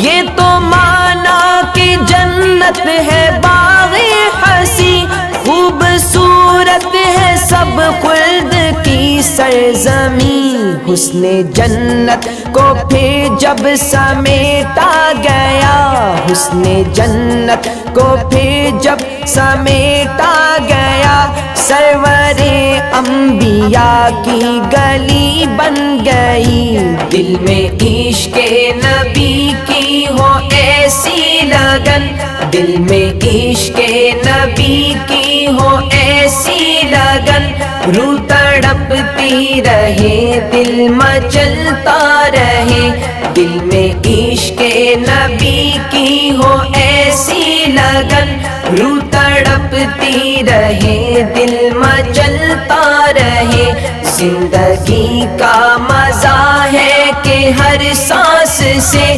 یہ تو مانا کہ جنت ہے باغ ہنسی، خوبصورت ہے سب خلد کی سرزمین، حسن جنت کو پھر جب سمیٹا گیا، حسن جنت کو پھر جب سمیٹا گیا، سرور انبیاء کی گلی بن گئی، دل میں عشق نبی کی ہو ایسی لگن، دل میں عشق نبی کی ہو ایسی لگن، روح تڑپتی رہے دل مچلتا رہے، دل میں عشق نبی کی ہو ایسی لگن، روح تڑپتی رہے دل مچلتا رہے، زندگی کا مزہ ہے کہ ہر سانس سے